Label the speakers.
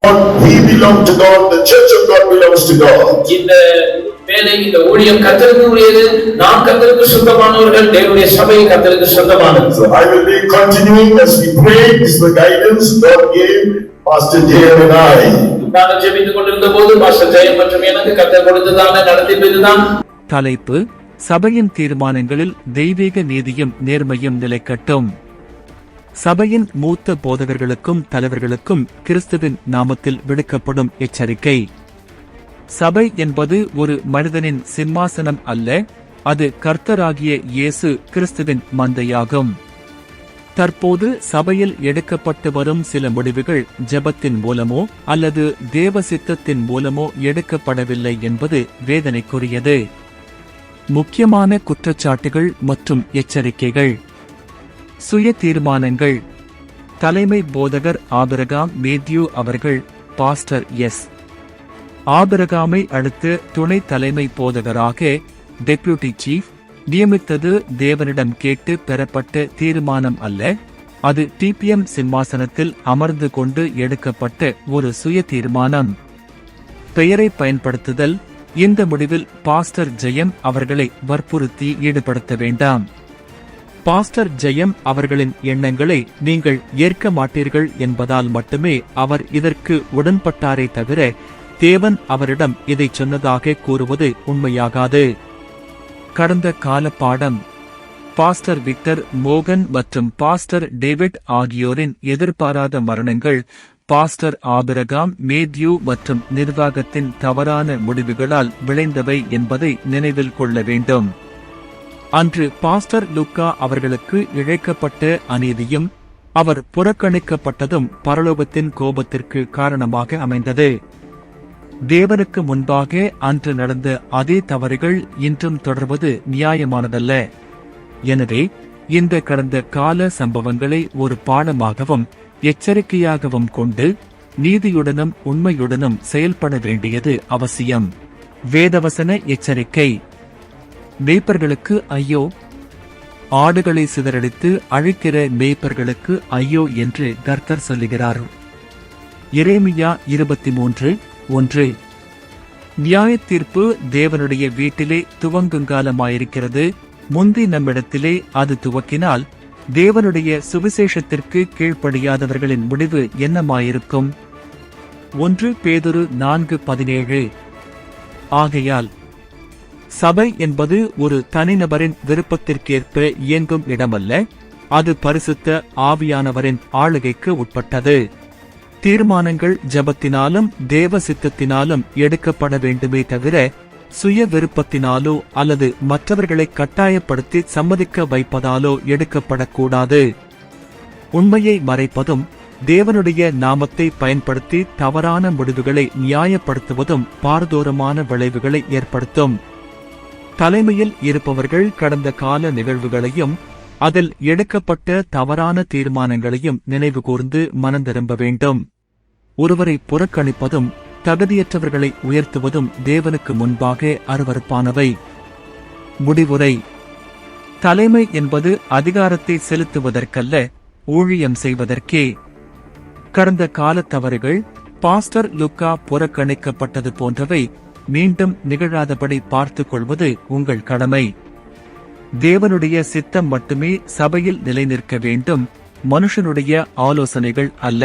Speaker 1: We belong to God, the church of God belongs to God.
Speaker 2: இந்த வேலை இந்த ஊழியம் கர்த்தருக்கு உரியது. நாம் கர்த்தருக்கு சொந்தமானவர்கள். தேவனுடைய சபை கர்த்தருக்கு சொந்தமானது.
Speaker 1: So I will be continuing as we pray. This is the guidance God gave Pastor Jayam and I.
Speaker 2: நான் ஜெபித்துக் கொண்டிருந்த போது பாஸ்டர் ஜெயம் மற்றும் எனக்கு கர்த்தர் கொடுத்ததான நடத்திப்பு இதுதான்.
Speaker 3: தலைப்பு: சபையின் தீர்மானங்களில் தெய்வீக நீதியும் நேர்மையும் நிலைக்கட்டும். சபையின் மூத்த போதகர்களுக்கும் தலைவர்களுக்கும் கிறிஸ்துவின் நாமத்தில் விடுக்கப்படும் எச்சரிக்கை. சபை என்பது ஒரு மனிதனின் சிம்மாசனம் அல்ல, அது கர்த்தராகிய இயேசு கிறிஸ்துவின் மந்தையாகும். தற்போது சபையில் எடுக்கப்பட்டு வரும் சில முடிவுகள் ஜெபத்தின் மூலமோ அல்லது தேவ சித்தத்தின் மூலமோ எடுக்கப்படவில்லை என்பது வேதனைக்குரியது. முக்கியமான குற்றச்சாட்டுகள் மற்றும் எச்சரிக்கைகள். சுய தீர்மானங்கள். தலைமை போதகர் ஆபிரகாம் மேத்யூ அவர்கள் பாஸ்டர் எஸ். ஆபிரகாமை அடுத்து துணை தலைமை போதகராக டெப்யூட்டி சீஃப் நியமித்தது தேவனிடம் கேட்டு பெறப்பட்ட தீர்மானம் அல்ல, அது டிபிஎம் சிம்மாசனத்தில் அமர்ந்து கொண்டு எடுக்கப்பட்ட ஒரு சுய தீர்மானம். பெயரை பயன்படுத்துதல். இந்த முடிவில் பாஸ்டர் ஜெயம் அவர்களை வற்புறுத்தி ஈடுபடுத்த வேண்டாம். பாஸ்டர் ஜெயம் அவர்களின் எண்ணங்களை நீங்கள் ஏற்க மாட்டீர்கள் என்பதால் மட்டுமே அவர் இதற்கு உடன்பட்டாரே தவிர தேவன் அவரிடம் இதை சொன்னதாக கூறுவது உண்மையாகாது. கடந்த கால பாடம். பாஸ்டர் விக்டர் மோகன் மற்றும் பாஸ்டர் டேவிட் ஆகியோரின் எதிர்பாராத மரணங்கள் பாஸ்டர் ஆபிரகாம் மேத்யூ மற்றும் நிர்வாகத்தின் தவறான முடிவுகளால் விளைந்தவை என்பதை நினைவில் கொள்ள வேண்டும். அன்று பாஸ்டர் லூக்கா அவர்களுக்கு இழைக்கப்பட்ட அநீதியும் அவர் புறக்கணிக்கப்பட்டதும் பரலோகத்தின் கோபத்திற்கு காரணமாக அமைந்தது. தேவனுக்கு முன்பாக அன்று நடந்த அதே தவறுகள் இன்றும் தொடர்வது நியாயமானதல்ல. எனவே இந்த கடந்த கால சம்பவங்களை ஒரு பாடமாகவும் எச்சரிக்கையாகவும் கொண்டு நீதியுடனும் உண்மையுடனும் செயல்பட வேண்டியது அவசியம். வேதவசன எச்சரிக்கை. மேய்ப்பர்களுக்கு ஐயோ! ஆடுகளை சிதறடித்து அழிக்கிற மேய்ப்பர்களுக்கு ஐயோ என்று கர்த்தர் சொல்லுகிறார். எரேமியா 23:1. நியாயத்தீர்ப்பு தேவனுடைய வீட்டிலே துவங்குங்காலமாயிருக்கிறது. முந்தி நம்மிடத்திலே அது துவக்கினால் தேவனுடைய சுவிசேஷத்திற்கு கீழ்ப்படியாதவர்களின் முடிவு என்னமாயிருக்கும்? 1 பேதுரு 4:17. ஆகையால் சபை என்பது ஒரு தனிநபரின் விருப்பத்திற்கேற்ப இயங்கும் இடமல்ல, அது பரிசுத்த ஆவியானவரின் ஆளுகைக்கு உட்பட்டது. தீர்மானங்கள் ஜெபத்தினாலும் தேவ சித்தத்தினாலும் எடுக்கப்பட வேண்டுமே தவிர சுய விருப்பத்தினாலோ அல்லது மற்றவர்களை கட்டாயப்படுத்தி சம்மதிக்க வைப்பதாலோ எடுக்கப்படக்கூடாது. உண்மையை மறைப்பதும் தேவனுடைய நாமத்தை பயன்படுத்தி தவறான முடிவுகளை நியாயப்படுத்துவதும் பாரதூரமான விளைவுகளை ஏற்படுத்தும். தலைமையில் இருப்பவர்கள் கடந்த கால நிகழ்வுகளையும் அதில் எடுக்கப்பட்ட தவறான தீர்மானங்களையும் நினைவு கூர்ந்து மனந்திரும்ப வேண்டும். ஒருவரை புறக்கணிப்பதும் தகுதியற்றவர்களை உயர்த்துவதும் தேவனுக்கு முன்பாக அருவருப்பானவை. முடிவுரை. தலைமை என்பது அதிகாரத்தை செலுத்துவதற்கல்ல, ஊழியம் செய்வதற்கே. கடந்த கால தவறுகள், பாஸ்டர் லூக்கா புறக்கணிக்கப்பட்டது போன்றவை மீண்டும் நிகழாதபடி பார்த்துக் கொள்வது உங்கள் கடமை. தேவனுடைய சித்தம் மட்டுமே சபையில் நிலைநிற்க வேண்டும், மனுஷனுடைய ஆலோசனைகள் அல்ல.